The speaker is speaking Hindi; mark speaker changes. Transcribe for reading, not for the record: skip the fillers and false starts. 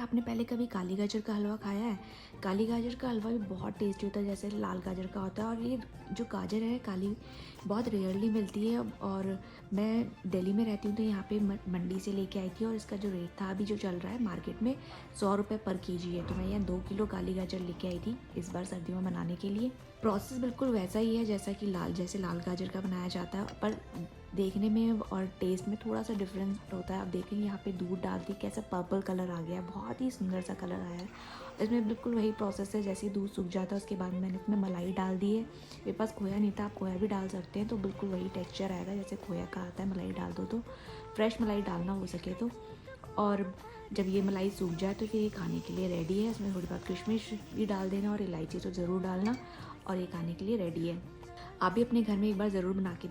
Speaker 1: आपने पहले कभी काली गाजर का हलवा खाया है? काली गाजर का हलवा भी बहुत टेस्टी होता है जैसे लाल गाजर का होता है। और ये जो गाजर है काली, बहुत रेयरली मिलती है। और मैं दिल्ली में रहती हूँ तो यहाँ पे मंडी से लेके आई थी, और इसका जो रेट था अभी जो चल रहा है मार्केट में 100 रुपये पर केजी है। तो मैं यहाँ 2 किलो काली गाजर लेके आई थी इस बार सर्दियों में बनाने के लिए। प्रोसेस बिल्कुल वैसा ही है जैसा कि लाल गाजर का बनाया जाता है, पर देखने में और टेस्ट में थोड़ा सा डिफरेंस होता है। आप देखेंगे यहाँ पे दूध डालती कैसा पर्पल कलर आ गया है, बहुत ही सुंदर सा कलर आया है। इसमें बिल्कुल वही प्रोसेस है, जैसे दूध सूख जाता है उसके बाद मैंने इसमें मलाई डाल दी है। मेरे पास खोया नहीं था, आप खोया भी डाल सकते हैं, तो बिल्कुल वही टेक्सचर आएगा जैसे खोया का आता है। मलाई डाल दो तो फ्रेश मलाई डालना हो सके तो। और जब ये मलाई सूख जाए तो फिर ये खाने के लिए रेडी है। इसमें थोड़ी बहुत किशमिश भी डाल देना और इलायची तो ज़रूर डालना, और ये खाने के लिए रेडी है। आप भी अपने घर में एक बार ज़रूर बना के